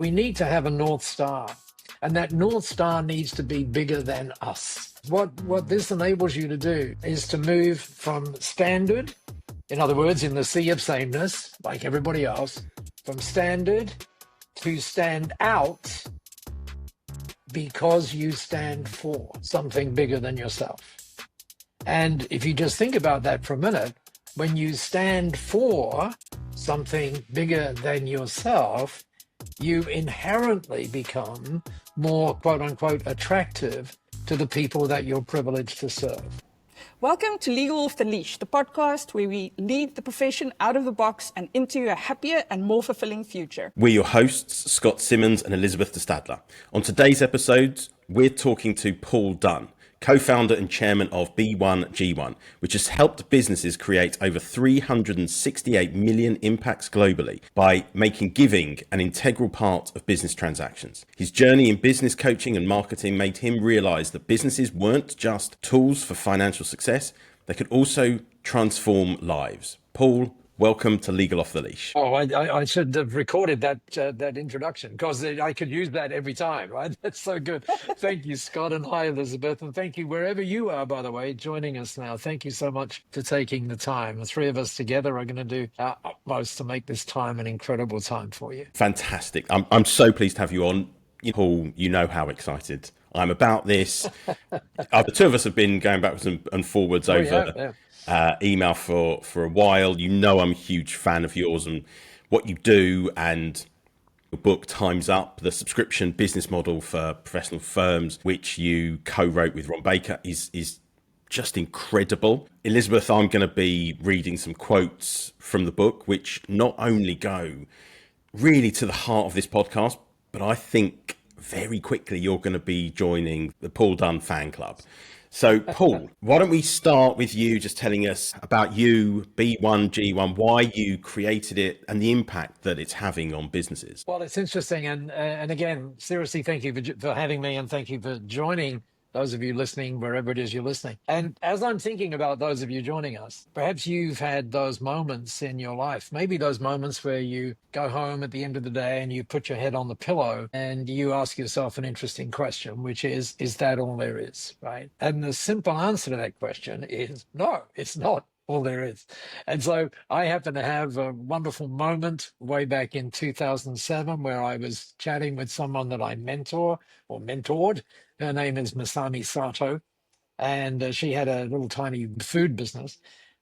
We need to have a North Star, and that North Star needs to be bigger than us. What this enables you to do is to move from standard, in other words, in the sea of sameness, like everybody else, from standard to stand out because you stand for something bigger than yourself. And if you just think about that for a minute, when you stand for something bigger than yourself, you inherently become more, quote unquote, attractive to the people that you're privileged to serve. Welcome to Legal Off The Leash, the podcast where we lead the profession out of the box and into a happier and more fulfilling future. We're your hosts, Scott Simmons and Elizabeth de Stadler. On today's episode, we're talking to Paul Dunn, co-founder and chairman of B1G1, which has helped businesses create over 368 million impacts globally by making giving an integral part of business transactions. His journey in business coaching and marketing made him realize that businesses weren't just tools for financial success, they could also transform lives. Paul, welcome to Legal Off The Leash. Oh, I should have recorded that introduction because I could use that every time, right? That's so good. Thank you, Scott, and hi, Elizabeth, and thank you wherever you are, by the way, joining us now. Thank you so much for taking the time. The three of us together are going to do our utmost to make this time an incredible time for you. Fantastic. I'm so pleased to have you on. Paul, you know how excited I'm about this. The two of us have been going backwards and forwards over email for a while. You know I'm a huge fan of yours and what you do, and your book Time's Up, the subscription business model for professional firms, which you co-wrote with Ron Baker, is just incredible. Elizabeth, I'm going to be reading some quotes from the book, which not only go really to the heart of this podcast, but I think very quickly you're going to be joining the Paul Dunn fan club. So, Paul, why don't we start with you just telling us about you, B1G1, why you created it and the impact that it's having on businesses? Well, it's interesting. And again, seriously, thank you for having me, and thank you for joining those of you listening, wherever it is you're listening. And as I'm thinking about those of you joining us, perhaps you've had those moments in your life, maybe those moments where you go home at the end of the day and you put your head on the pillow and you ask yourself an interesting question, which is that all there is, right? And the simple answer to that question is no, it's not all there is. And so I happen to have a wonderful moment way back in 2007 where I was chatting with someone that I mentored. Her name is Masami Sato, and she had a little tiny food business.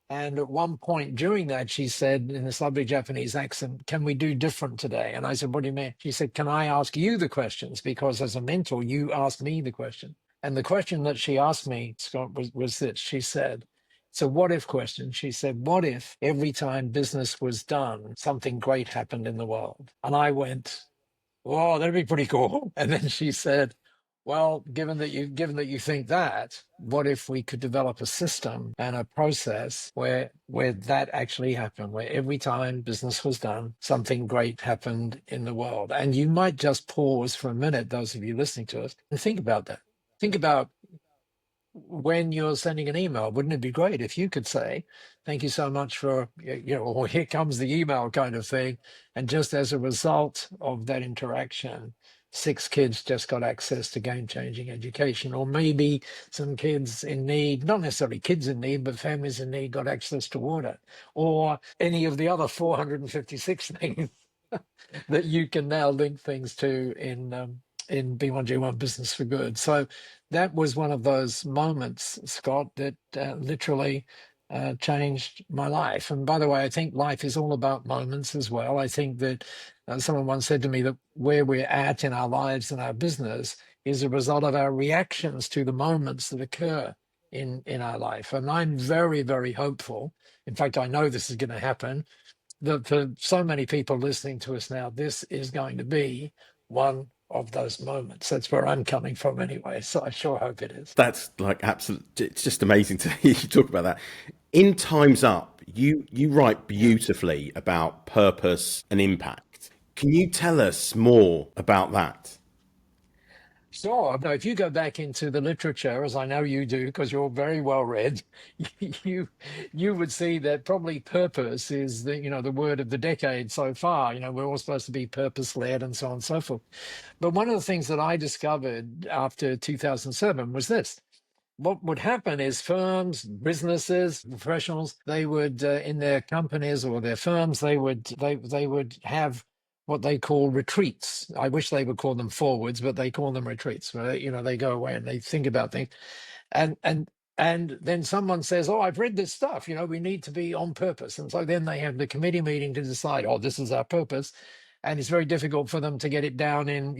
And at one point during that, she said in this lovely Japanese accent, "Can we do different today?" And I said, "What do you mean?" She said, "Can I ask you the questions? Because as a mentor, you asked me the question." And the question that she asked me, Scott, was this. She said, it's a what if question. She said, what if every time business was done, something great happened in the world? And I went, "Oh, that'd be pretty cool." And then she said, "Well, given that you think that, what if we could develop a system and a process where that actually happened, where every time business was done, something great happened in the world?" And you might just pause for a minute, those of you listening to us, and think about that. Think about when you're sending an email. Wouldn't it be great if you could say, "Thank you so much for, or here comes the email," kind of thing. And just as a result of that interaction, 6 kids just got access to game-changing education, or maybe some kids in need, not necessarily kids in need, but families in need got access to water, or any of the other 456 things that you can now link things to in B1G1 Business for Good. So that was one of those moments, Scott, that literally changed my life. And by the way, I think life is all about moments as well. I think that someone once said to me that where we're at in our lives and our business is a result of our reactions to the moments that occur in our life. And I'm very, very hopeful. In fact, I know this is going to happen, that for so many people listening to us now, this is going to be one of those moments. That's where I'm coming from anyway. So I sure hope it is. That's like absolute. It's just amazing to hear you talk about that. In Time's Up, you write beautifully about purpose and impact. Can you tell us more about that? Sure. Now, if you go back into the literature, as I know you do, because you're very well read, you you would see that probably purpose is the word of the decade so far. We're all supposed to be purpose led and so on and so forth. But one of the things that I discovered after 2007 was this. What would happen is firms, businesses, professionals, they would in their companies or their firms, they would have what they call retreats. I wish they would call them forwards, but they call them retreats. Where they go away and they think about things, and then someone says, "Oh, I've read this stuff. We need to be on purpose." And so then they have the committee meeting to decide, "Oh, this is our purpose." And it's very difficult for them to get it down in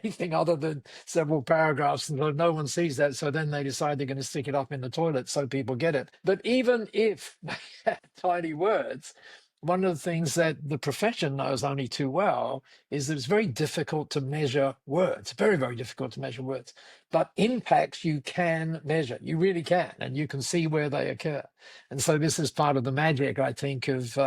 anything other than several paragraphs, and so no one sees that. So then they decide they're going to stick it up in the toilet so people get it. But even if they had tiny words, one of the things that the profession knows only too well is that it's very difficult to measure words. Very, very difficult to measure words. But impacts you can measure. You really can, and you can see where they occur. And so this is part of the magic, I think, of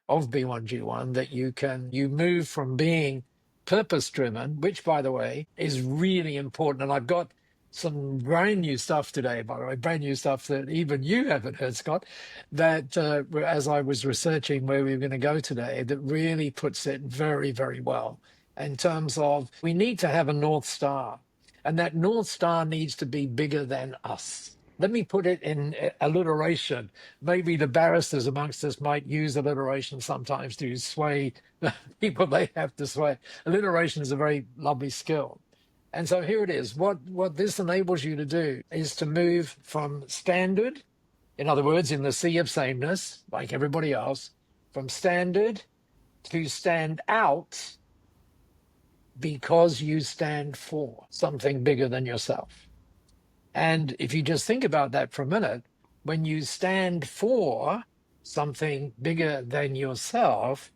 B1G1, that you move from being purpose driven, which, by the way, is really important. And I've got some brand new stuff today, by the way, brand new stuff that even you haven't heard, Scott, that as I was researching where we were going to go today, that really puts it very, very well in terms of we need to have a North Star, and that North Star needs to be bigger than us. Let me put it in alliteration. Maybe the barristers amongst us might use alliteration sometimes to sway the people they have to sway. Alliteration is a very lovely skill. And so here it is. What this enables you to do is to move from standard, in other words, in the sea of sameness, like everybody else, from standard to stand out because you stand for something bigger than yourself. And if you just think about that for a minute, when you stand for something bigger than yourself,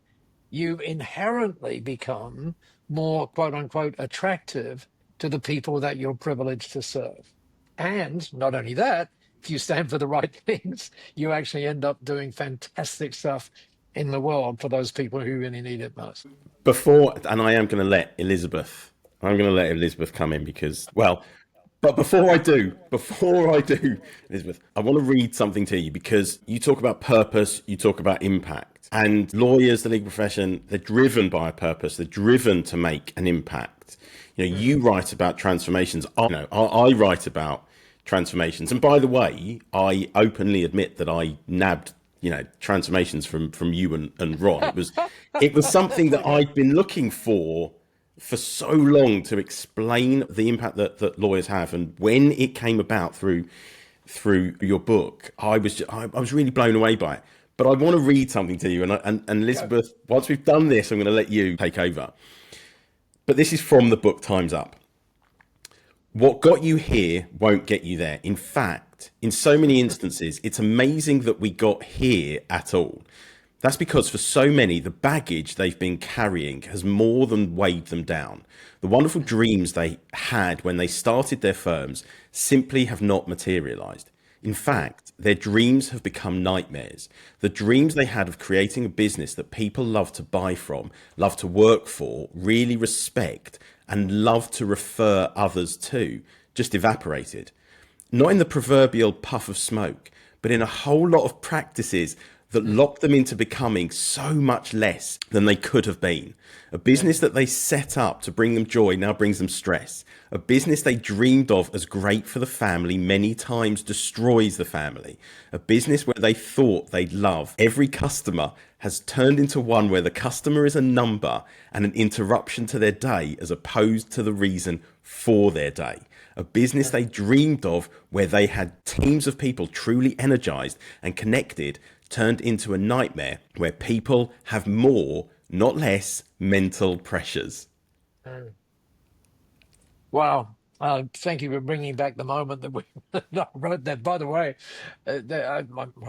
you inherently become more, quote unquote, attractive to the people that you're privileged to serve. And not only that, if you stand for the right things, you actually end up doing fantastic stuff in the world for those people who really need it most. And I am going to let Elizabeth come in because, well, but before I do, Elizabeth, I want to read something to you because you talk about purpose, you talk about impact, and lawyers, the legal profession, they're driven by a purpose. They're driven to make an impact. You write about transformations. I write about transformations. And by the way, I openly admit that I nabbed, transformations from you and Ron. It was something that I'd been looking for so long to explain the impact that lawyers have. And when it came about through your book, I was really blown away by it. But I want to read something to you. And Elizabeth, once we've done this, I'm going to let you take over. But this is from the book Time's Up. What got you here won't get you there. In fact, in so many instances, it's amazing that we got here at all. That's because for so many, the baggage they've been carrying has more than weighed them down. The wonderful dreams they had when they started their firms simply have not materialized. In fact, their dreams have become nightmares. The dreams they had of creating a business that people love to buy from, love to work for, really respect, and love to refer others to, just evaporated. Not in the proverbial puff of smoke, but in a whole lot of practices that locked them into becoming so much less than they could have been. A business that they set up to bring them joy now brings them stress. A business they dreamed of as great for the family many times destroys the family. A business where they thought they'd love every customer has turned into one where the customer is a number and an interruption to their day as opposed to the reason for their day. A business they dreamed of where they had teams of people truly energized and connected turned into a nightmare where people have more, not less, mental pressures. Wow. Thank you for bringing back the moment that we wrote that. By the way,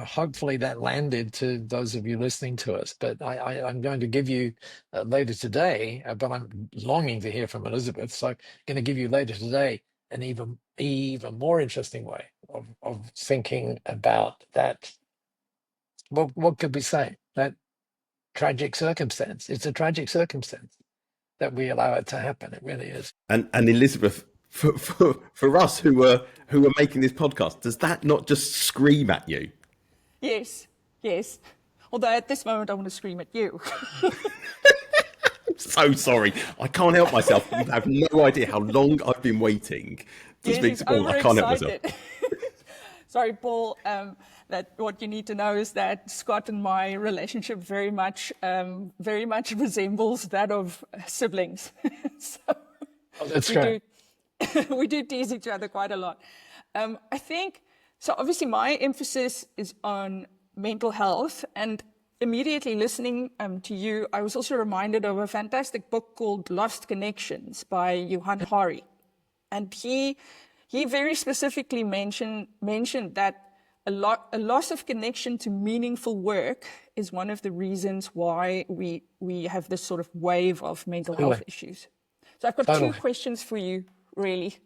hopefully that landed to those of you listening to us. But I'm going to give you later today, but I'm longing to hear from Elizabeth. So I'm going to give you later today an even more interesting way of thinking about that. What could we say? That tragic circumstance. It's a tragic circumstance that we allow it to happen. It really is. And Elizabeth, for us who are making this podcast, does that not just scream at you? Yes, yes. Although at this moment I want to scream at you. So sorry, I can't help myself. You have no idea how long I've been waiting to speak to Paul. I can't help myself. Sorry, Paul. That what you need to know is that Scott and my relationship very much resembles that of siblings. So that's great. We do tease each other quite a lot. I think so. Obviously, my emphasis is on mental health, and immediately listening to you, I was also reminded of a fantastic book called Lost Connections by Johan Hari. And he very specifically mentioned that a loss of connection to meaningful work is one of the reasons why we have this sort of wave of mental health issues. So I've got two questions for you, really.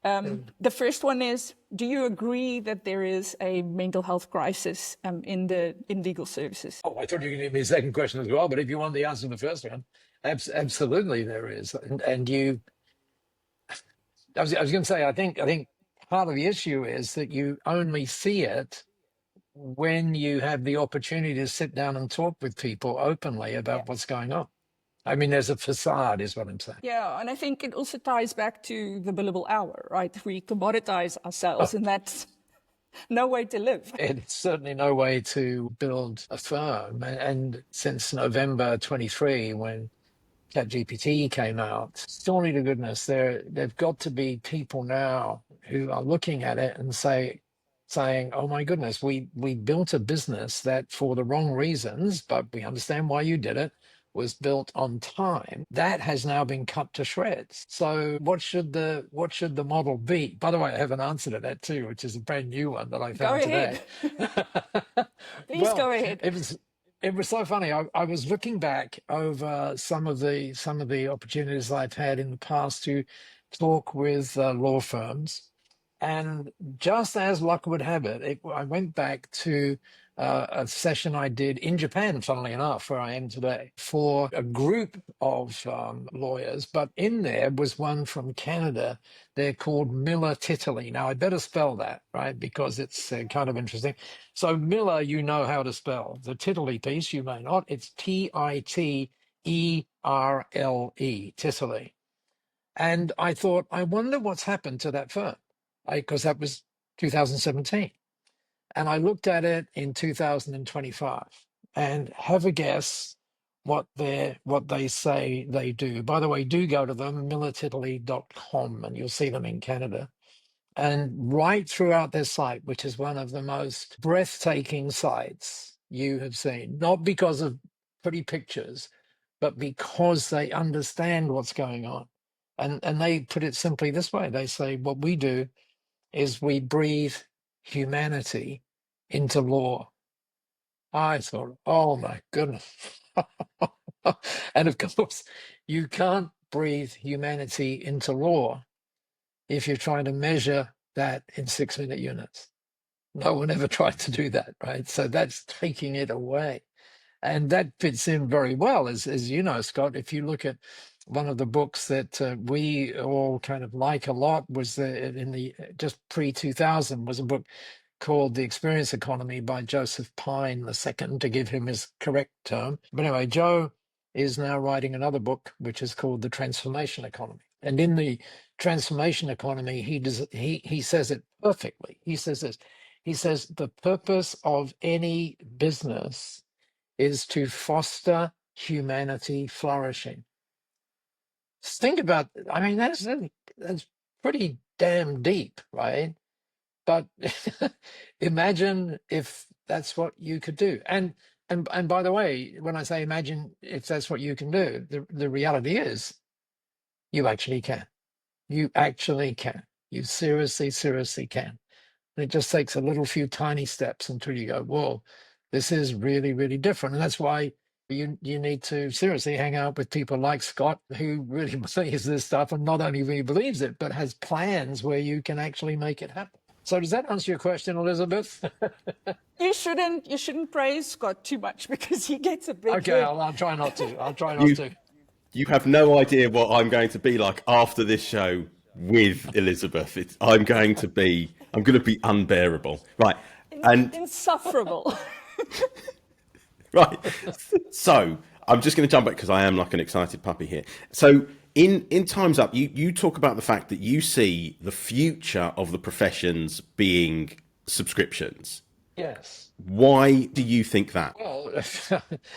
The first one is, do you agree that there is a mental health crisis in legal services? Oh, I thought you were going to give me a second question as well, but if you want the answer to the first one, absolutely there is. And you, I was going to say, I think part of the issue is that you only see it when you have the opportunity to sit down and talk with people openly about what's going on. I mean, there's a facade, is what I'm saying. Yeah, and I think it also ties back to the billable hour, right? We commoditize ourselves, and that's no way to live. It's certainly no way to build a firm. And since November 23, when ChatGPT came out, surely to goodness, there've got to be people now who are looking at it and saying, oh my goodness, we built a business that for the wrong reasons, but we understand why you did it, was built on time. That has now been cut to shreds. So what should the model be? By the way, I have an answer to that too, which is a brand new one that I found today. Please go ahead. It was so funny. I was looking back over some of the opportunities I've had in the past to talk with law firms, and just as luck would have it, I went back to a session I did in Japan, funnily enough, where I am today, for a group of lawyers. But in there was one from Canada. They're called Miller Titterley. Now, I better spell that, right, because it's kind of interesting. So Miller, you know how to spell. The Titterley piece, you may not. It's Titerle, Titterley. And I thought, I wonder what's happened to that firm, because that was 2017. And I looked at it in 2025, and have a guess what they say they do. By the way, do go to them, millertitterley.com, and you'll see them in Canada. And right throughout their site, which is one of the most breathtaking sites you have seen, not because of pretty pictures, but because they understand what's going on. And they put it simply this way. They say, what we do is we breathe humanity into law. I thought, oh my goodness. And of course, you can't breathe humanity into law if you're trying to measure that in 6-minute units. No one ever tried to do that, right? So that's taking it away. And that fits in very well, as you know, Scott. If you look at one of the books that we all kind of like a lot, was just pre-2000, was a book called The Experience Economy by Joseph Pine II, to give him his correct term. But anyway, Joe is now writing another book, which is called The Transformation Economy. And in the transformation economy, he says it perfectly. He says this. He says, the purpose of any business is to foster humanity flourishing. Think about, I mean, that's pretty damn deep, right? But imagine if that's what you could do. And by the way, when I say imagine if that's what you can do, the reality is you actually can. You actually can. You seriously can. And it just takes a little few tiny steps until you go, whoa, this is really, really different. And that's why you need to seriously hang out with people like Scott, who really believes this stuff, and not only really believes it, but has plans where you can actually make it happen. So does that answer your question, Elizabeth? You shouldn't praise Scott too much, because he gets a big Okay, I'll try not to. I'll try not to. You have no idea what I'm going to be like after this show with Elizabeth. I'm going to be unbearable. Right. And Insufferable. right. So I'm just going to jump back because I am like an excited puppy here. So in Time's Up, you talk about the fact that you see the future of the professions being subscriptions. Yes. Why do you think that? Well,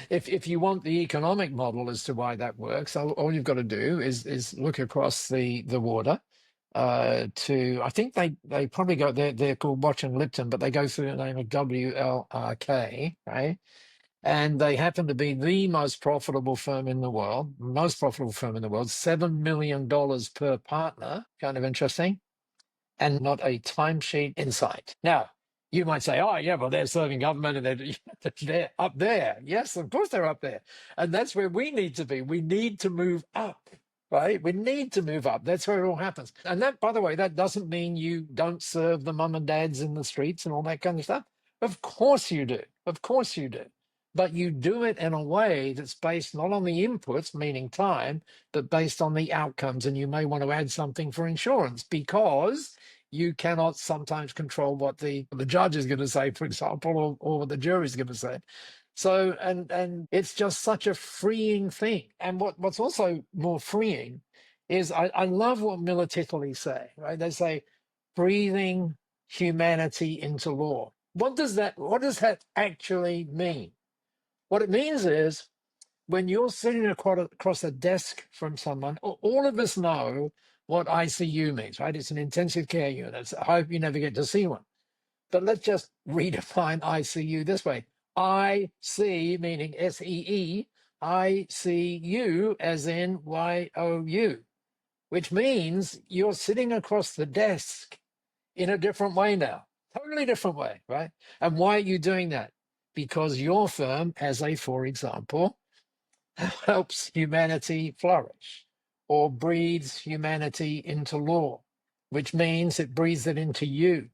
if you want the economic model as to why that works, all you've got to do is look across the water to, I think they probably go, they're called Watch and Lipton, but they go through the name of WLRK, right? And they happen to be the most profitable firm in the world, $7 million per partner, kind of interesting, and not a timesheet in sight. Now, you might say, oh, yeah, well, they're serving government and they're up there. Yes, of course they're up there. And that's where we need to be. We need to move up, right? We need to move up. That's where it all happens. And that, by the way, that doesn't mean you don't serve the mum and dads in the streets and all that kind of stuff. Of course you do. Of course you do. But you do it in a way that's based not on the inputs, meaning time, but based on the outcomes. And you may want to add something for insurance because you cannot sometimes control what the judge is going to say, for example, or what the jury is going to say. So, and it's just such a freeing thing. And what's also more freeing is I love what Military say, right? They say, breathing humanity into law. What does that actually mean? What it means is when you're sitting across a desk from someone, all of us know what ICU means, right? It's an intensive care unit. I hope you never get to see one. But let's just redefine ICU this way. I see, meaning SEE, I see you as in YOU, which means you're sitting across the desk in a different way now, totally different way, right? And why are you doing that? Because your firm, for example, helps humanity flourish or breathes humanity into law, which means it breathes it into you,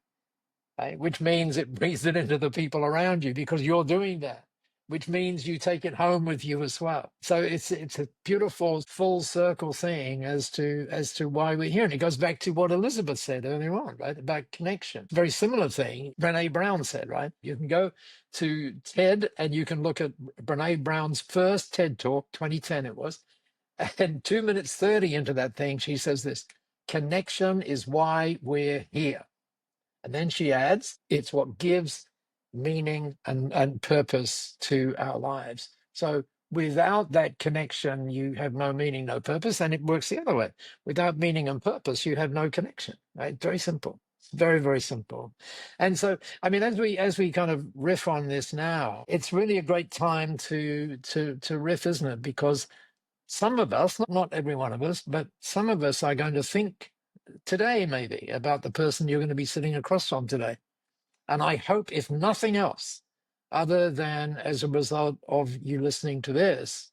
right? Which means it breathes it into the people around you because you're doing that, which means you take it home with you as well. So it's a beautiful full circle thing as to why we're here. And it goes back to what Elizabeth said earlier on, right? About connection. Very similar thing Brene Brown said, right? You can go to TED and you can look at Brene Brown's first TED Talk, 2010 it was, and 2 minutes 30 into that thing, she says this: connection is why we're here. And then she adds, it's what gives meaning and purpose to our lives. So without that connection, you have no meaning, no purpose, and it works the other way. Without meaning and purpose, you have no connection, right? Very simple. Very, very simple. And so, I mean, as we kind of riff on this now, it's really a great time to riff, isn't it? Because some of us, not every one of us, but some of us are going to think today maybe about the person you're going to be sitting across from today. And I hope, if nothing else, other than as a result of you listening to this,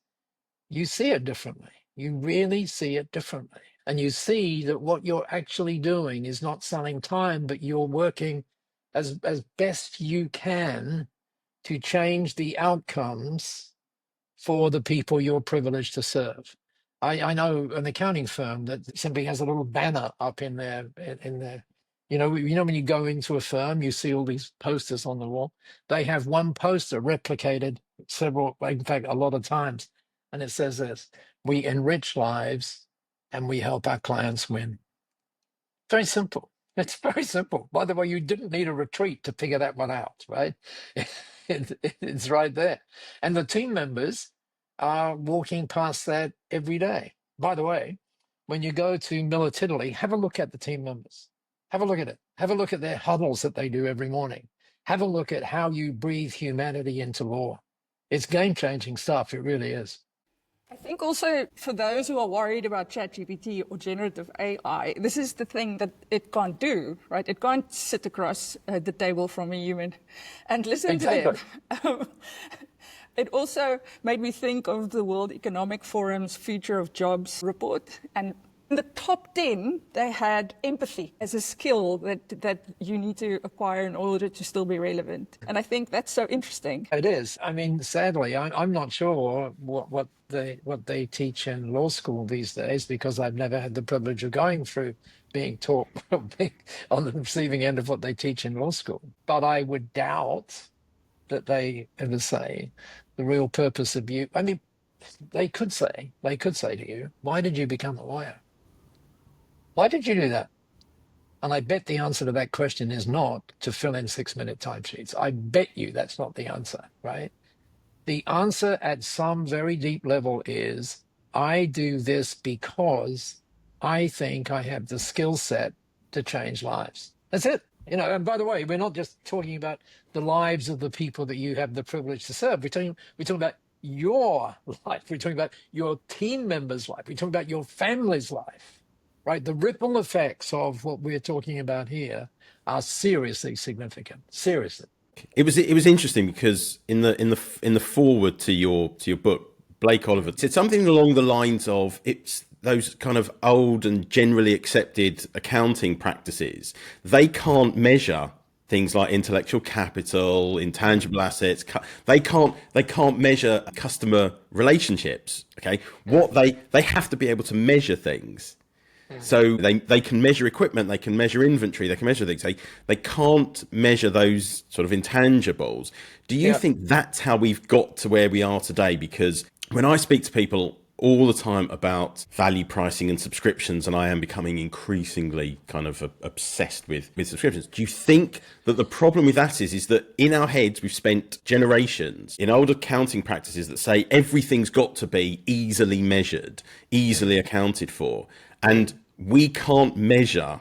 you see it differently. You really see it differently. And you see that what you're actually doing is not selling time, but you're working as best you can to change the outcomes for the people you're privileged to serve. I know an accounting firm that simply has a little banner up in there. You know when you go into a firm, you see all these posters on the wall. They have one poster replicated in fact, a lot of times, and it says this: "We enrich lives, and we help our clients win." Very simple. It's very simple. By the way, you didn't need a retreat to figure that one out, right? It's right there, and the team members are walking past that every day. By the way, when you go to Military, have a look at the team members. Have a look at it. Have a look at their huddles that they do every morning. Have a look at how you breathe humanity into law. It's game-changing stuff. It really is. I think also for those who are worried about ChatGPT or generative AI, this is the thing that it can't do, right? It can't sit across the table from a human and listen to them. It also made me think of the World Economic Forum's Future of Jobs report. And In the top 10, they had empathy as a skill that you need to acquire in order to still be relevant. And I think that's so interesting. It is. I mean, sadly, I'm not sure what they teach in law school these days, because I've never had the privilege of going through being taught being on the receiving end of what they teach in law school. But I would doubt that they ever say the real purpose of you. I mean, they could say to you, why did you become a lawyer? Why did you do that? And I bet the answer to that question is not to fill in 6-minute timesheets. I bet you that's not the answer, right? The answer at some very deep level is, I do this because I think I have the skill set to change lives. That's it. You know, and by the way, we're not just talking about the lives of the people that you have the privilege to serve. We're talking about your life. We're talking about your team members' life. We're talking about your family's life, right? The ripple effects of what we're talking about here are seriously significant. Seriously. It was interesting because in the foreword to your book, Blake Oliver said something along the lines of, it's those kind of old and generally accepted accounting practices. They can't measure things like intellectual capital, intangible assets. They can't measure customer relationships. Okay, what they have to be able to measure things. So they can measure equipment, they can measure inventory, they can measure things. They can't measure those sort of intangibles. Do you think that's how we've got to where we are today? Because when I speak to people all the time about value pricing and subscriptions, and I am becoming increasingly kind of obsessed with subscriptions. Do you think that the problem with that is that in our heads, we've spent generations in old accounting practices that say everything's got to be easily measured, easily accounted for, and we can't measure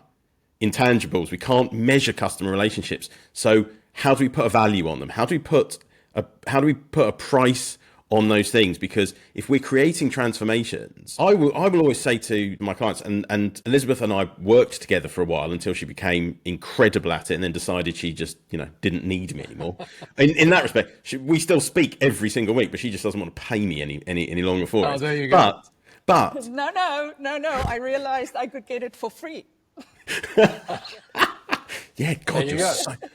intangibles, we can't measure customer relationships. So how do we put a value on them? How do we put a price on those things? Because if we're creating transformations, I will always say to my clients, and Elizabeth and I worked together for a while until she became incredible at it and then decided she just, didn't need me anymore. In that respect, we still speak every single week, but she just doesn't want to pay me any longer for it. Oh, there you go. But No. I realized I could get it for free. yeah, God,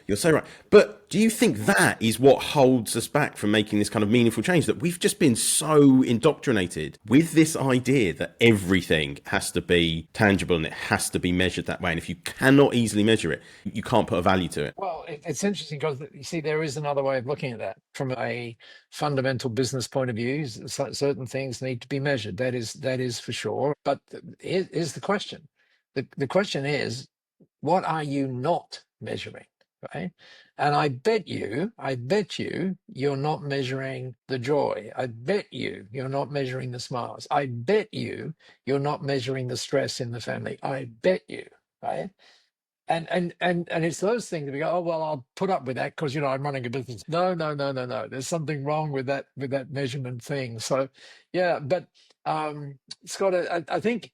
you're so right. But do you think that is what holds us back from making this kind of meaningful change? That we've just been so indoctrinated with this idea that everything has to be tangible and it has to be measured that way. And if you cannot easily measure it, you can't put a value to it. Well, it's interesting because, you see, there is another way of looking at that. From a fundamental business point of view, certain things need to be measured. That is for sure. But here's the question. The question is, what are you not measuring, right? And I bet you, you're not measuring the joy. I bet you're not measuring the smiles. I bet you're not measuring the stress in the family. I bet you, right? And it's those things that we go, oh well, I'll put up with that because I'm running a business. No. There's something wrong with that measurement thing. So, yeah, but Scott, I think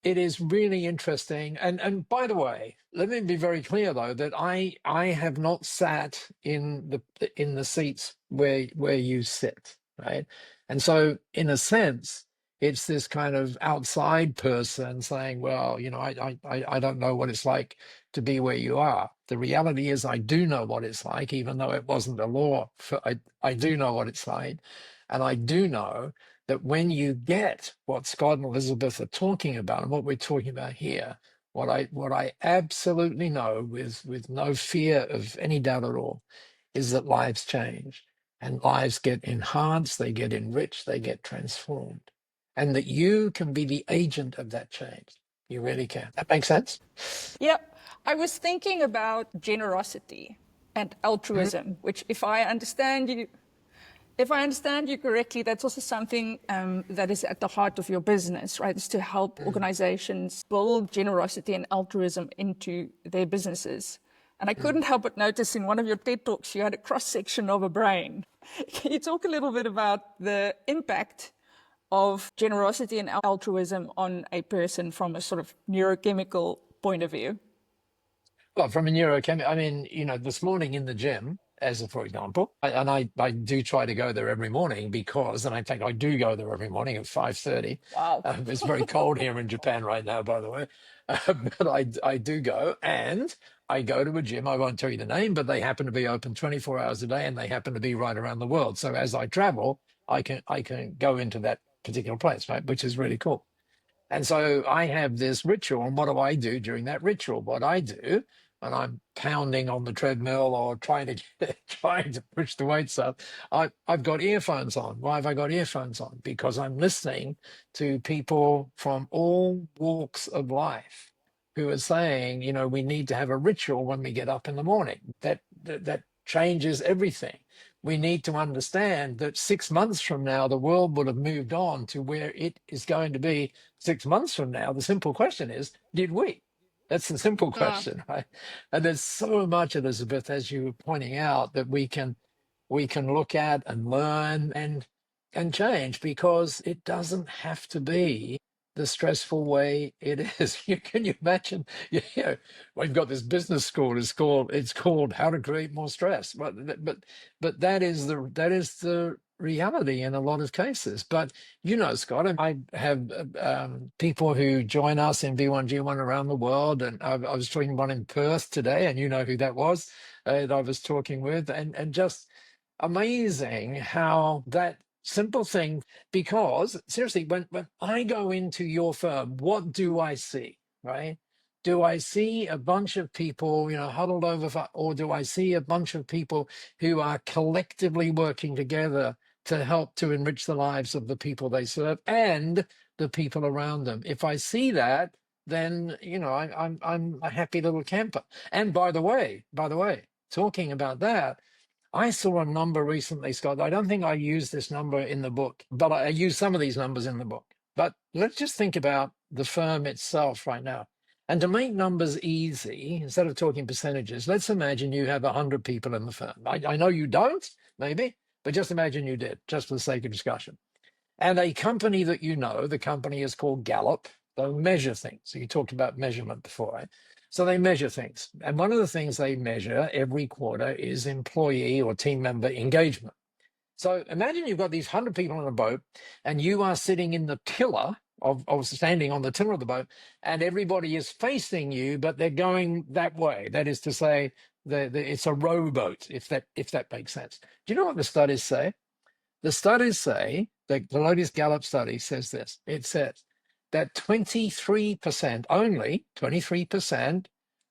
it is really interesting. And by the way, let me be very clear though that I have not sat in the seats where you sit, right? And so in a sense, it's this kind of outside person saying, well, I don't know what it's like to be where you are. The reality is I do know what it's like, even though it wasn't a law. I do know what it's like. And I do know that when you get what Scott and Elizabeth are talking about and what we're talking about here, what I absolutely know with no fear of any doubt at all is that lives change and lives get enhanced, they get enriched, they get transformed, and that you can be the agent of that change. You really can. That makes sense? Yeah, I was thinking about generosity and altruism, which if I understand you correctly, that's also something that is at the heart of your business, right? It's to help organizations build generosity and altruism into their businesses. And I couldn't help but notice in one of your TED Talks, you had a cross-section of a brain. Can you talk a little bit about the impact of generosity and altruism on a person from a sort of neurochemical point of view? Well, from a neurochemical, I mean, this morning in the gym, for example. I do try to go there every morning because, and in fact, I do go there every morning at 5:30. Wow. It's very cold here in Japan right now, by the way. But I do go, and I go to a gym. I won't tell you the name, but they happen to be open 24 hours a day, and they happen to be right around the world. So as I travel, I can go into that particular place, right, which is really cool. And so I have this ritual. And what do I do during that ritual? What I do when I'm pounding on the treadmill or trying to push the weights up, I've got earphones on. Why have I got earphones on? Because I'm listening to people from all walks of life who are saying, you know, we need to have a ritual when we get up in the morning. That changes everything. We need to understand that 6 months from now, the world will have moved on to where it is going to be 6 months from now. The simple question is, did we? That's the simple question, right? And there's so much, Elizabeth, as you were pointing out, that we can look at and learn and change, because it doesn't have to be the stressful way it is. Can you imagine? You know, we've got this business school. It's called How to Create More Stress. But that is the reality in a lot of cases. But you know, Scott, I have people who join us in B1G1 around the world, and I was talking to one in Perth today, and you know who that was that I was talking with, and just amazing how that simple thing, because seriously, when I go into your firm, what do I see, right? Do I see a bunch of people, you know, huddled over, or do I see a bunch of people who are collectively working together to help to enrich the lives of the people they serve and the people around them? If I see that, then you know I'm a happy little camper. And by the way, talking about that, I saw a number recently, Scott. I don't think I used this number in the book, but I use some of these numbers in the book. But let's just think about the firm itself right now. And to make numbers easy, instead of talking percentages, let's imagine you have 100 people in the firm. I know you don't, maybe, but just imagine you did, just for the sake of discussion. And a company that you know, the company is called Gallup. They'll measure things. So you talked about measurement before, right? So they measure things. And one of the things they measure every quarter is employee or team member engagement. So imagine you've got these 100 people on a boat, and you are sitting in the tiller of standing on the tiller of the boat, and everybody is facing you, but they're going that way. That is to say, it's a rowboat, if that makes sense. Do you know what the studies say? The studies say, the latest Gallup study says this. It says that 23%, only 23%,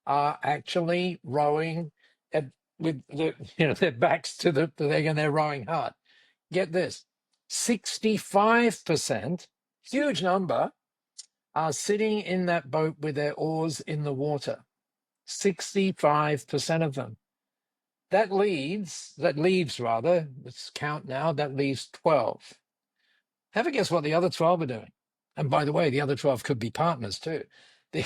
are actually rowing with their backs to the leg, and they're rowing hard. Get this, 65%, huge number, are sitting in that boat with their oars in the water. 65% of them. That leaves, let's count now, that leaves 12. Have a guess what the other 12 are doing. And by the way, the other 12 could be partners too. The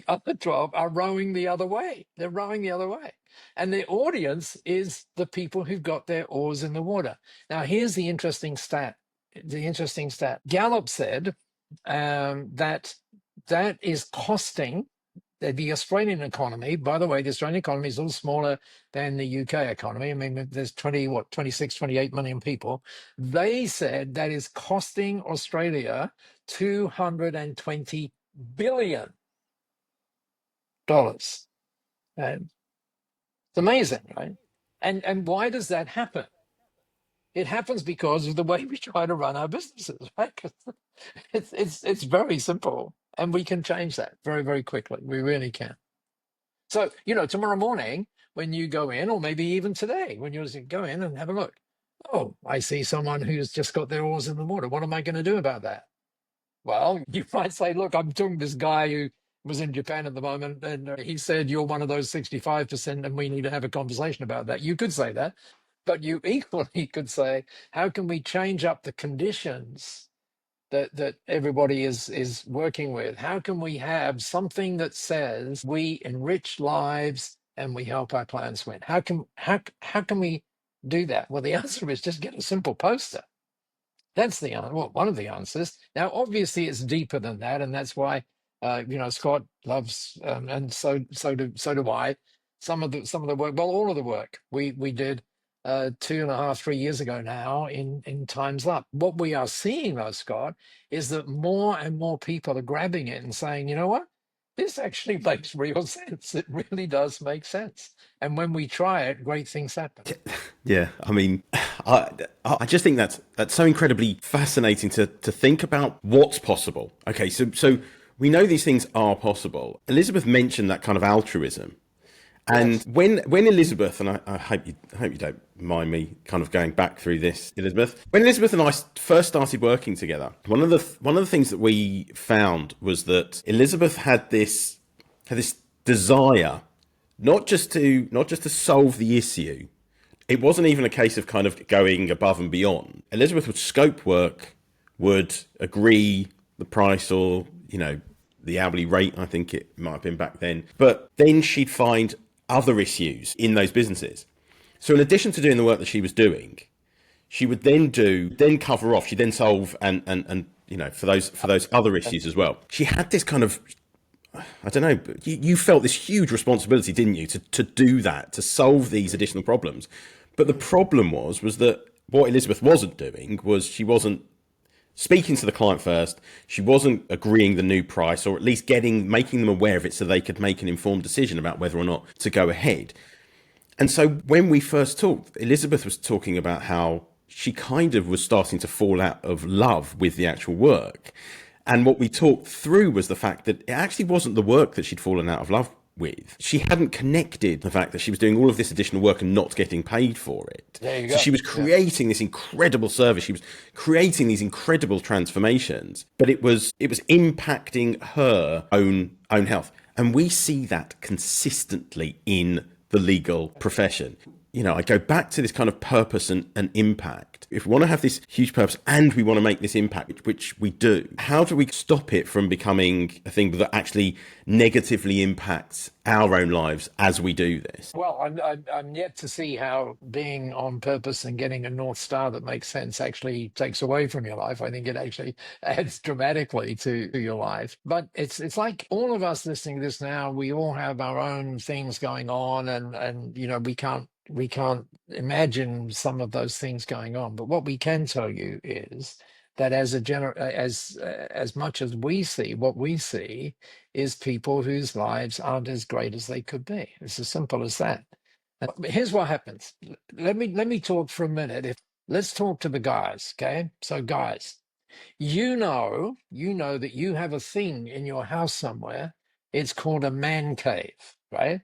other 12 are rowing the other way. They're rowing the other way. And the audience is the people who've got their oars in the water. Now, here's the interesting stat. Gallup said that is costing the Australian economy. By the way, the Australian economy is a little smaller than the UK economy. I mean, there's 26, 28 million people. They said that is costing Australia $220 billion. It's amazing, right? And why does that happen? It happens because of the way we try to run our businesses, right? It's very simple, and we can change that very, very quickly. We really can. So, you know, tomorrow morning when you go in, or maybe even today when you go in and have a look, oh, I see someone who's just got their oars in the water. What am I going to do about that? Well, you might say, look, I'm talking to this guy who was in Japan at the moment, and he said, you're one of those 65%, and we need to have a conversation about that. You could say that, but you equally could say, how can we change up the conditions that everybody is working with? How can we have something that says we enrich lives and we help our clients win? How can we do that? Well, the answer is just get a simple poster. That's the answer. Well, one of the answers. Now, obviously, it's deeper than that, and that's why Scott loves, and so do I, some of the work, well, all of the work we did 2.5, 3 years ago now in Time's Up. What we are seeing though, Scott, is that more and more people are grabbing it and saying, you know what? This actually makes real sense. It really does make sense. And when we try it, great things happen. Yeah, I mean, I just think that's so incredibly fascinating to think about what's possible. Okay, so we know these things are possible. Elizabeth mentioned that kind of altruism. And Yes. when Elizabeth, and I hope you don't mind me kind of going back through this, Elizabeth, when Elizabeth and I first started working together, one of the things that we found was that Elizabeth had this desire not just to solve the issue. It wasn't even a case of kind of going above and beyond. Elizabeth would scope work, would agree the price or, the hourly rate, I think it might have been back then. But then she'd find other issues in those businesses. So in addition to doing the work that she was doing, she would then cover off, she'd then solve and for those other issues as well. She had this kind of, I don't know, you felt this huge responsibility, didn't you, to do that, to solve these additional problems. But the problem was that what Elizabeth wasn't doing was she wasn't speaking to the client first. She wasn't agreeing the new price, or at least making them aware of it so they could make an informed decision about whether or not to go ahead. And so when we first talked, Elizabeth was talking about how she kind of was starting to fall out of love with the actual work. And what we talked through was the fact that it actually wasn't the work that she'd fallen out of love with. She hadn't connected the fact that she was doing all of this additional work and not getting paid for it. There you So go. she was creating this incredible service. She was creating these incredible transformations, but it was impacting her own health. And we see that consistently in the legal profession. I go back to this kind of purpose and impact. If we want to have this huge purpose and we want to make this impact, which we do, how do we stop it from becoming a thing that actually negatively impacts our own lives as we do this? Well, I'm yet to see how being on purpose and getting a North Star that makes sense actually takes away from your life. I think it actually adds dramatically to your life. But it's like all of us listening to this now, we all have our own things going on, and we can't imagine some of those things going on. But what we can tell you is that as much as we see, what we see is people whose lives aren't as great as they could be. It's as simple as that. Here's what happens. Let me talk for a minute. Let's talk to the guys, okay? So guys, you know that you have a thing in your house somewhere. It's called a man cave, right?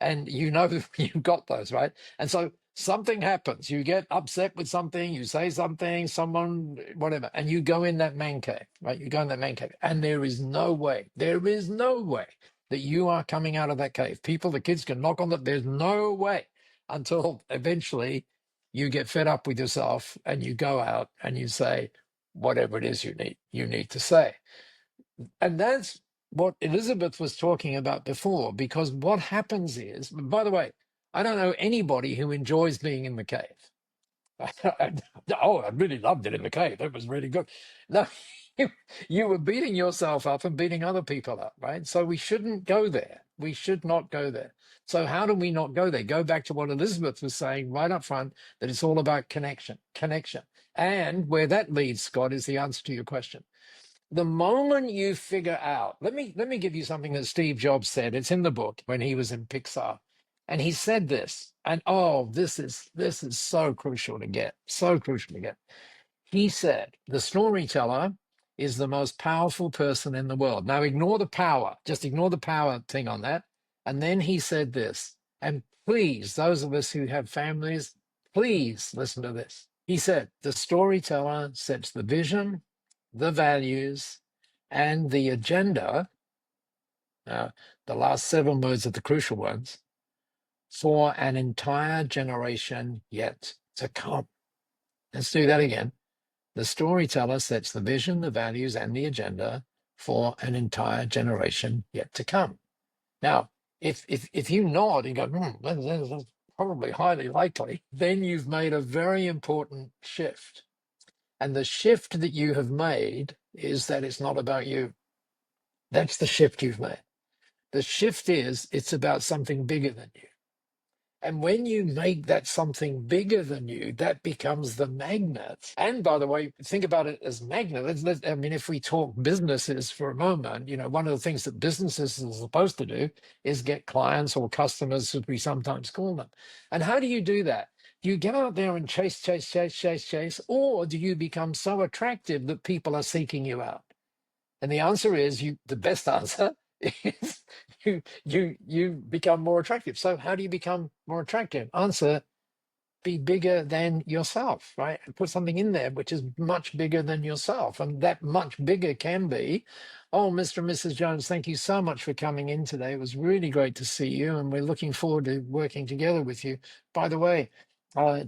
And you've got those, right? And so something happens, you get upset with something, you say something, someone, whatever, and you go in that man cave, right? You go in that man cave, and there is no way that you are coming out of that cave. The kids can knock on there's no way until eventually you get fed up with yourself and you go out and you say whatever it is you need to say. And that's what Elizabeth was talking about before, because what happens is, by the way, I don't know anybody who enjoys being in the cave. I really loved it in the cave. It was really good. No, you were beating yourself up and beating other people up, right? So we shouldn't go there. We should not go there. So how do we not go there? Go back to what Elizabeth was saying right up front, that it's all about connection. And where that leads, Scott, is the answer to your question. The moment you figure out, let me give you something that Steve Jobs said. It's in the book when he was in Pixar, and he said this. And this is so crucial to get. He said, "The storyteller is the most powerful person in the world." Now ignore the power. Just ignore the power thing on that. And then he said this. And please, those of us who have families, please listen to this. He said, "The storyteller sets the vision, the values, and the agenda," the last 7 words are the crucial ones, "for an entire generation yet to come." Let's do that again. The storyteller sets the vision, the values, and the agenda for an entire generation yet to come. Now, if you nod and go, that's probably highly likely, then you've made a very important shift. And the shift that you have made is that it's not about you. That's the shift you've made. The shift is it's about something bigger than you. And when you make that something bigger than you, that becomes the magnet. And by the way, think about it as magnet. I mean, if we talk businesses for a moment, one of the things that businesses are supposed to do is get clients or customers, as we sometimes call them. And how do you do that? Do you get out there and chase, or do you become so attractive that people are seeking you out? And the answer is the best answer is you become more attractive. So how do you become more attractive? Answer: be bigger than yourself, right? Put something in there which is much bigger than yourself. And that much bigger can be, oh, Mr. and Mrs. Jones, thank you so much for coming in today. It was really great to see you, and we're looking forward to working together with you. By the way, I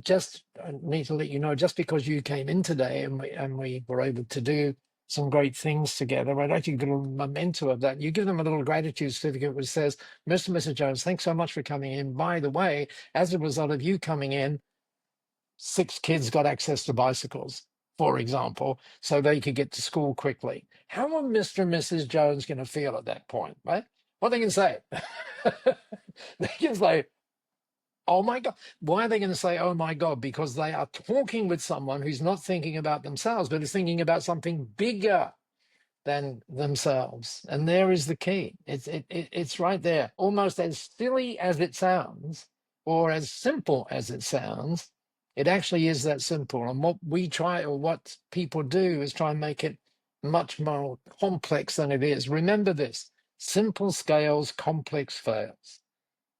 need to let you know, just because you came in today and we were able to do some great things together, I'd like you to get a memento of that. You give them a little gratitude certificate which says, Mr. and Mrs. Jones, thanks so much for coming in. By the way, as a result of you coming in, 6 kids got access to bicycles, for example, so they could get to school quickly. How are Mr. and Mrs. Jones going to feel at that point, right? What they can say? They can say, oh my God. Why are they going to say, oh my God? Because they are talking with someone who's not thinking about themselves, but is thinking about something bigger than themselves. And there is the key. It's right there. Almost as silly as it sounds, or as simple as it sounds, it actually is that simple. And what people do is try and make it much more complex than it is. Remember this: simple scales, complex fails.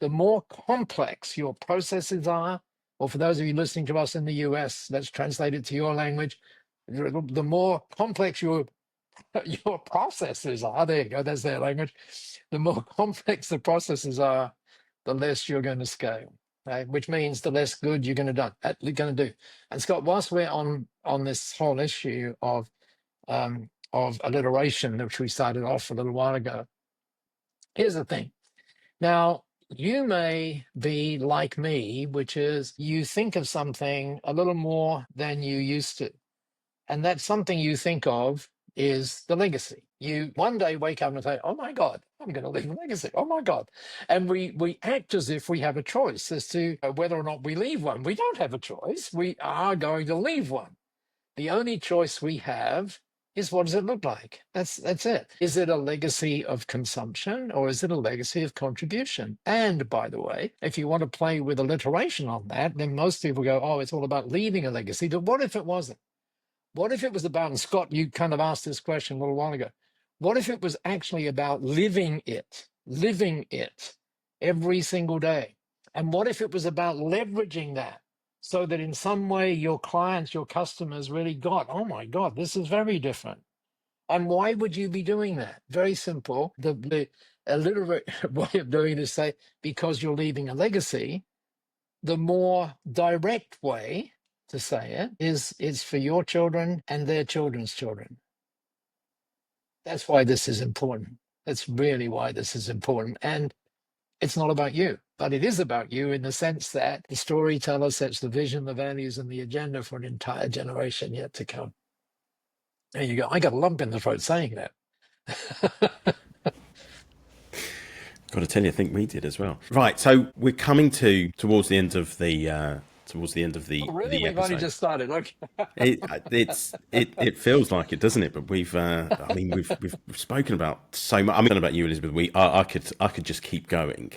The more complex your processes are, or for those of you listening to us in the US, let's translate it to your language, the more complex your processes are, there you go, that's their language, the more complex the processes are, the less you're going to scale, right? Which means the less good you're going to do. And Scott, whilst we're on this whole issue of alliteration, which we started off a little while ago, here's the thing. Now, you may be like me, which is you think of something a little more than you used to. And that something you think of is the legacy. You one day wake up and say, oh my God, I'm going to leave a legacy. Oh my God. And we act as if we have a choice as to whether or not we leave one. We don't have a choice. We are going to leave one. The only choice we have is, what does it look like? That's it. Is it a legacy of consumption, or is it a legacy of contribution? And by the way, if you want to play with alliteration on that, then most people go, oh, it's all about leaving a legacy. But what if it wasn't? What if it was about, and Scott, you kind of asked this question a little while ago, what if it was actually about living it every single day? And what if it was about leveraging that so that in some way your clients, your customers really got, oh my God, this is very different. And why would you be doing that? Very simple. The illiterate way of doing it is say, because you're leaving a legacy. The more direct way to say it is for your children and their children's children. That's why this is important. That's really why this is important. And it's not about you, but it is about you in the sense that the storyteller sets the vision, the values, and the agenda for an entire generation yet to come. There you go. I got a lump in the throat saying that. Got to tell you, I think we did as well. Right, so we're coming towards the end of the Oh, really? the We've episode. only just started. Okay. It feels like it, doesn't it? But we've spoken about so much. I mean, about you, Elizabeth. I could just keep going.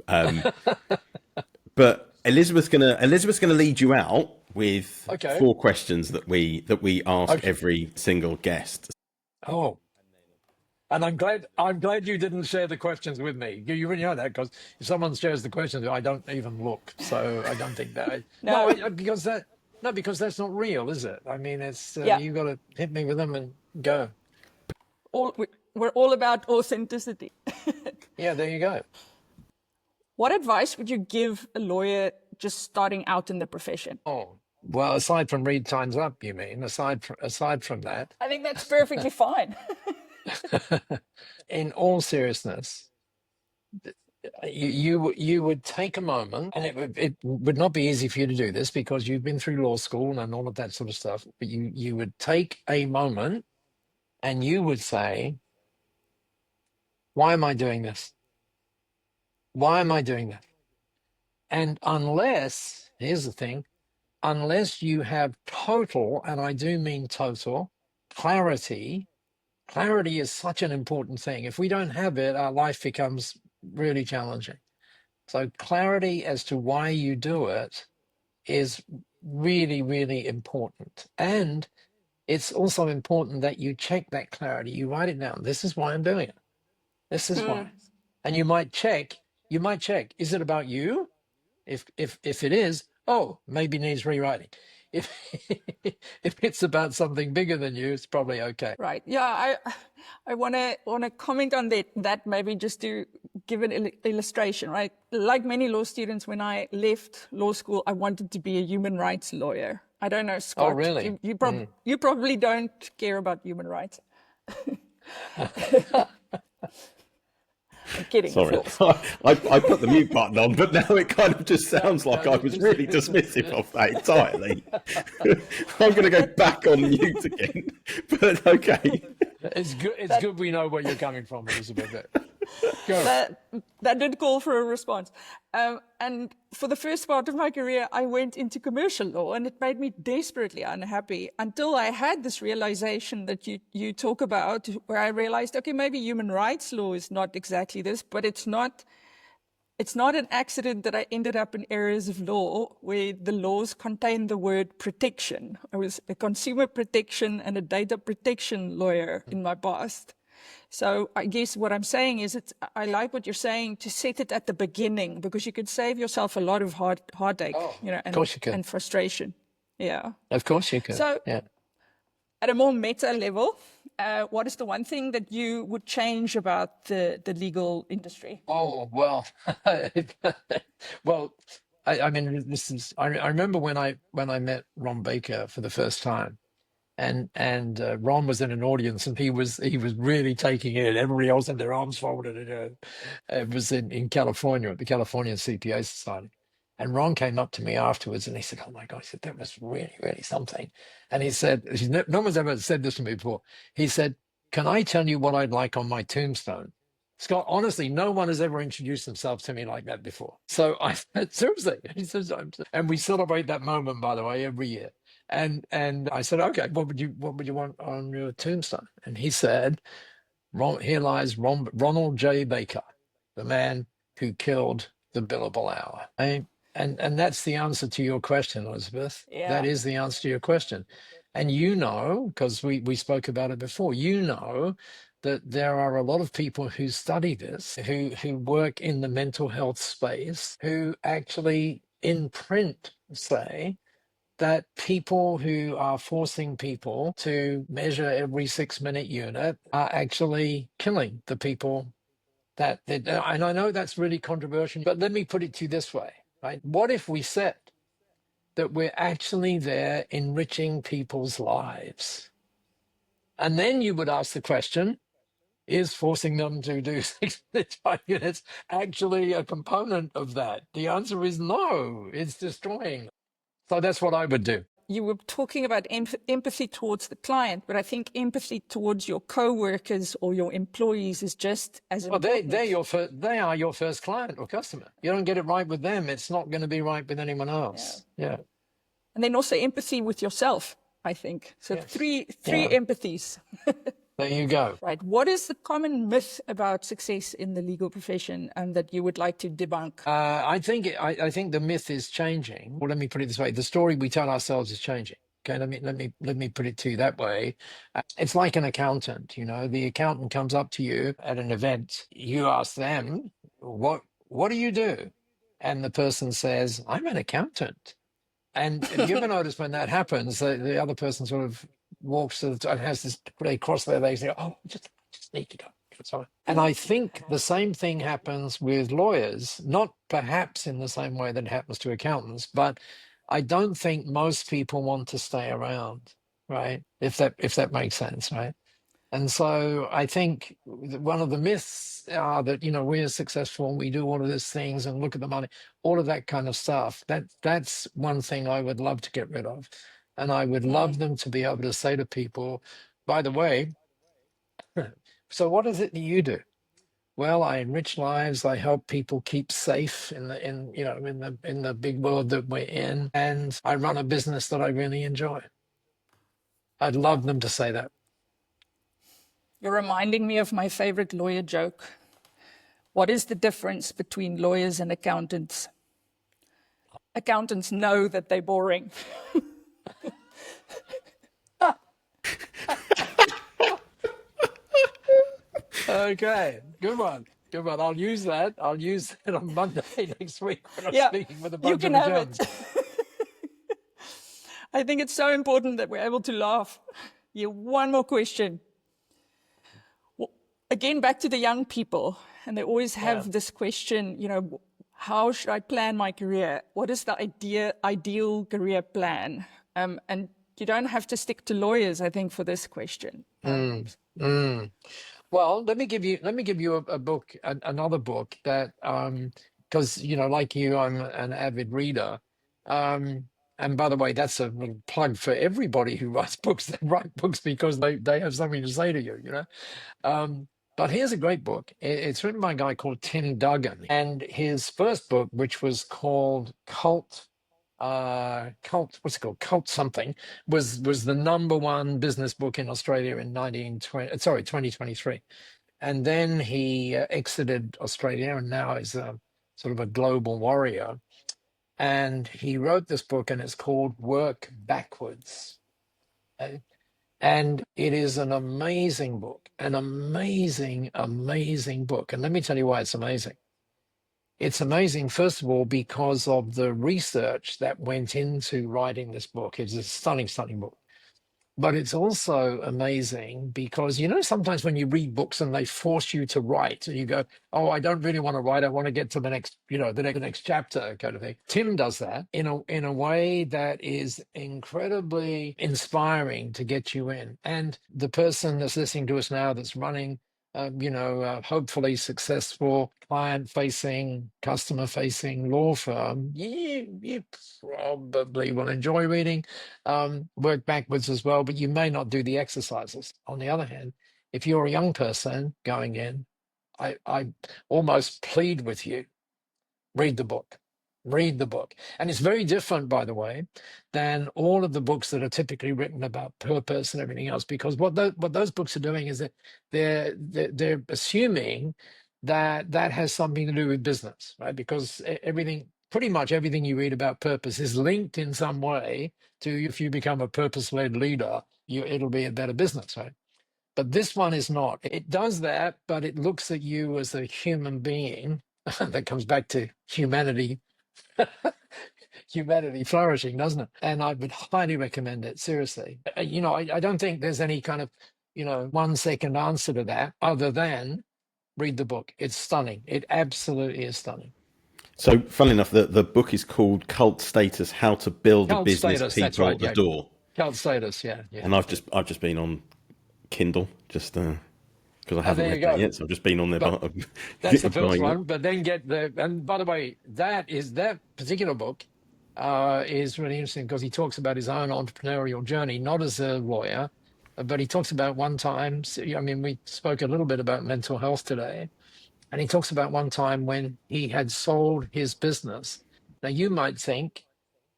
But Elizabeth's gonna lead you out with 4 questions that we ask every single guest. Oh. And I'm glad you didn't share the questions with me. You really know that, because if someone shares the questions, I don't even look. So I don't think that. because that's not real, is it? I mean, it's you got to hit me with them and go. We're all about authenticity. Yeah, there you go. What advice would you give a lawyer just starting out in the profession? Oh, well, aside from read Time's Up, you mean? Aside from that, I think that's perfectly fine. in all seriousness, you would take a moment, and it would not be easy for you to do this because you've been through law school and all of that sort of stuff. But you would take a moment, and you would say, "Why am I doing this? Why am I doing that? And unless, here's the thing, unless you have total, and I do mean total, clarity. Clarity is such an important thing. If we don't have it, our life becomes really challenging. So clarity as to why you do it is really, really important. And it's also important that you check that clarity. You write it down. This is why I'm doing it. This is why. And you might check, is it about you? If it is, oh, maybe needs rewriting. If if it's about something bigger than you, it's probably okay. Right. Yeah, I wanna comment on that maybe just to give an illustration, right? Like many law students, when I left law school, I wanted to be a human rights lawyer. I don't know, Scott. Oh, really? You probably don't care about human rights. I'm kidding. Sorry, I put the mute button on, but now it kind of just sounds like I was really dismissive of that entirely. I'm going to go back on mute again, but okay. It's good. It's good we know where you're coming from, Elizabeth. Go. That did call for a response. And for the first part of my career, I went into commercial law, and it made me desperately unhappy until I had this realization that you talk about, where I realized, okay, maybe human rights law is not exactly this, but it's not an accident that I ended up in areas of law where the laws contain the word protection. I was a consumer protection and a data protection lawyer in my past. So I guess what I'm saying is I like what you're saying, to set it at the beginning, because you could save yourself a lot of heartache, and frustration. Yeah. Of course you can. So yeah. At a more meta level, what is the one thing that you would change about the legal industry? Oh, well, well, I mean, this is, I remember when I met Ron Baker for the first time, and Ron was in an audience, and he was really taking it. Everybody else had their arms folded. It was in California at the California CPA Society. And Ron came up to me afterwards and he said, "Oh my God," he said, "that was really, really something." And he said, no one's ever said this to me before. He said, "Can I tell you what I'd like on my tombstone?" Scott, honestly, no one has ever introduced themselves to me like that before. So I said, seriously. He says, and we celebrate that moment, by the way, every year. And I said, "Okay, what would you want on your tombstone?" And he said, "Here lies Ronald J. Baker, the man who killed the billable hour." And that's the answer to your question, Elizabeth. Yeah. That is the answer to your question. And you know, because we spoke about it before, you know that there are a lot of people who study this, who work in the mental health space, who actually in print say that people who are forcing people to measure every 6-minute unit are actually killing the people that they do. And I know that's really controversial, but let me put it to you this way, right? What if we said that we're actually there enriching people's lives? And then you would ask the question, is forcing them to do 6 units actually a component of that? The answer is no, it's destroying. So that's what I would do. You were talking about empathy towards the client, but I think empathy towards your co-workers or your employees is just as important. Well, they are your first client or customer. You don't get it right with them, it's not going to be right with anyone else. Yeah. And then also empathy with yourself, I think. So Yes. three empathies. There you go. Right. What is the common myth about success in the legal profession that you would like to debunk? I think the myth is changing. Well, let me put it this way: the story we tell ourselves is changing. Okay, let me put it to you that way. It's like an accountant. You know, the accountant comes up to you at an event. You ask them, "What do you do?" And the person says, "I'm an accountant." And have you ever noticed when that happens, the other person sort of walks to and has this, they cross their legs and go, "Oh, I just need to go." Sorry. And I think the same thing happens with lawyers, not perhaps in the same way that it happens to accountants, but I don't think most people want to stay around, right? If that makes sense, right? And so I think one of the myths are that, you know, we're successful and we do all of these things and look at the money, all of that kind of stuff. That's one thing I would love to get rid of. And I would love them to be able to say to people, by the way, so what is it that you do? Well, I enrich lives. I help people keep safe in the big world that we're in, and I run a business that I really enjoy. I'd love them to say that. You're reminding me of my favorite lawyer joke. What is the difference between lawyers and accountants? Accountants know that they're boring. Okay, good one. Good one. I'll use that. I'll use that on Monday next week when I'm Yeah, speaking with a you bunch can of have accountants. it. I think it's so important that we're able to laugh. Yeah, one more question. Well, again, back to the young people, and they always have this question, how should I plan my career? What is the ideal career plan? And you don't have to stick to lawyers, I think, for this question. Well, let me give you a book, another book that, because like you, I'm an avid reader. And by the way, that's a little plug for everybody who writes books. They write books because they have something to say to you. But here's a great book. It's written by a guy called Tim Duggan, and his first book, which was called what's it called? Cult something, was the number one business book in Australia in 2023. And then he exited Australia and now is a sort of a global warrior. And he wrote this book, and it's called Work Backwards. Okay? And it is an amazing book, an amazing, amazing book. And let me tell you why it's amazing. It's amazing, first of all, because of the research that went into writing this book. It's a stunning, stunning book. But it's also amazing because, sometimes when you read books and they force you to write and you go, oh, I don't really want to write. I want to get to the next, the next chapter kind of thing. Tim does that in a way that is incredibly inspiring to get you in. And the person that's listening to us now that's running hopefully successful client-facing, customer-facing law firm, you probably will enjoy reading Work Backwards as well, but you may not do the exercises. On the other hand, if you're a young person going in, I almost plead with you, read the book. Read the book. And it's very different, by the way, than all of the books that are typically written about purpose and everything else, because what those books are doing is that they're assuming that has something to do with business, right? Because pretty much everything you read about purpose is linked in some way to, if you become a purpose-led leader, it'll be a better business, right? But this one is not. It does that, but it looks at you as a human being. That comes back to humanity flourishing, doesn't it? And I would highly recommend it, seriously. I don't think there's any kind of 1 second answer to that other than read the book. It's stunning. It absolutely is stunning. So, funnily enough, the book is called Cult Status: How to Build a Business People right, Adore. Cult Status, yeah. And I've just been on Kindle because I haven't read that yet, so I've just been on there. That's the first one, but then and by the way, that particular book is really interesting because he talks about his own entrepreneurial journey, not as a lawyer, but he talks about one time, we spoke a little bit about mental health today, and he talks about one time when he had sold his business. Now, you might think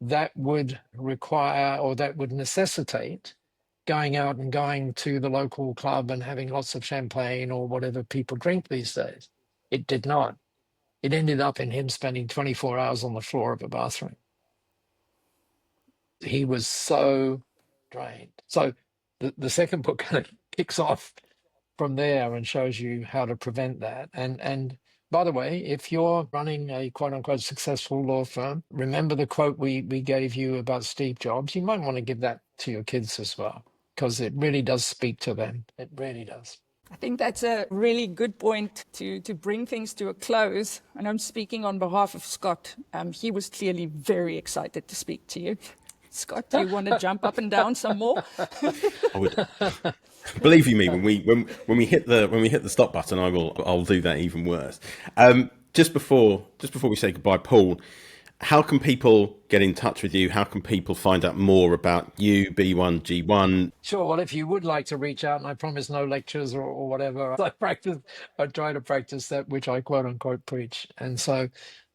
that would require, or that would necessitate, going out and going to the local club and having lots of champagne or whatever people drink these days. It did not. It ended up in him spending 24 hours on the floor of a bathroom. He was so drained. So the second book kind of kicks off from there and shows you how to prevent that. And by the way, if you're running a quote unquote successful law firm, remember the quote we gave you about Steve Jobs. You might want to give that to your kids as well, because it really does speak to them. It really does. I think that's a really good point to bring things to a close. And I'm speaking on behalf of Scott. He was clearly very excited to speak to you. Scott, do you want to jump up and down some more? I would. Believe you me, when we hit the stop button, I'll do that even worse. Just before we say goodbye, Paul, How can people get in touch with you? How can people find out more about you, B1G1? Sure. Well, if you would like to reach out, and I promise no lectures or whatever, I try to practice that which I quote unquote preach. And so,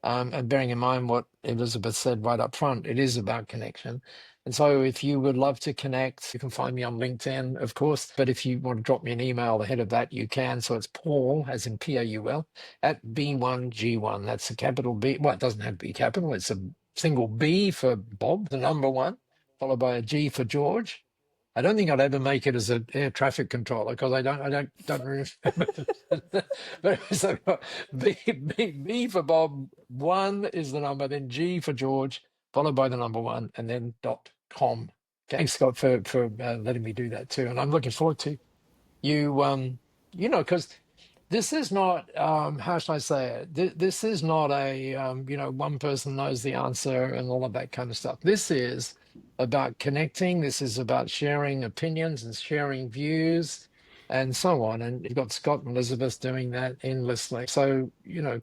and bearing in mind what Elizabeth said right up front, it is about connection. And so if you would love to connect, you can find me on LinkedIn, of course. But if you want to drop me an email ahead of that, you can. So it's Paul, as in Paul, at B1G1. That's a capital B. Well, it doesn't have to be capital. It's a single B for Bob, the number one, followed by a G for George. I don't think I'd ever make it as an air traffic controller because I don't remember. But so B for Bob, one is the number, then G for George, followed by the number one, and then .com. Thanks, Scott, for letting me do that too, and I'm looking forward to you. Because this is not how should I say it? This is not a one person knows the answer and all of that kind of stuff. This is about connecting. This is about sharing opinions and sharing views and so on. And you've got Scott and Elizabeth doing that endlessly. So,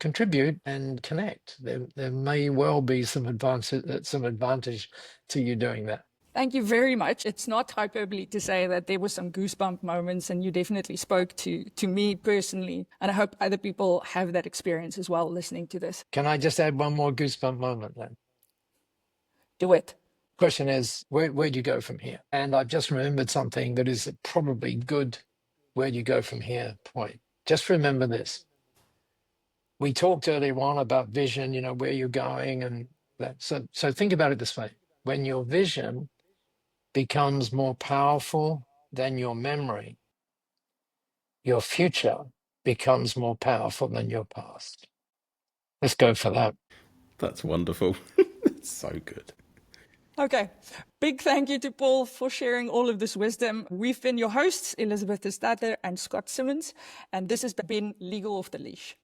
contribute and connect. There may well be some advantage to you doing that. Thank you very much. It's not hyperbole to say that there were some goosebump moments, and you definitely spoke to me personally. And I hope other people have that experience as well listening to this. Can I just add one more goosebump moment then? Do it. Question is, where do you go from here? And I've just remembered something that is probably good. Where do you go from here point. Just remember this. We talked earlier on about vision, where you're going and that. So think about it this way. When your vision becomes more powerful than your memory, your future becomes more powerful than your past. Let's go for that. That's wonderful. So good. Okay. Big thank you to Paul for sharing all of this wisdom. We've been your hosts, Elizabeth de Stadler and Scott Simmons, and this has been Legal Off The Leash.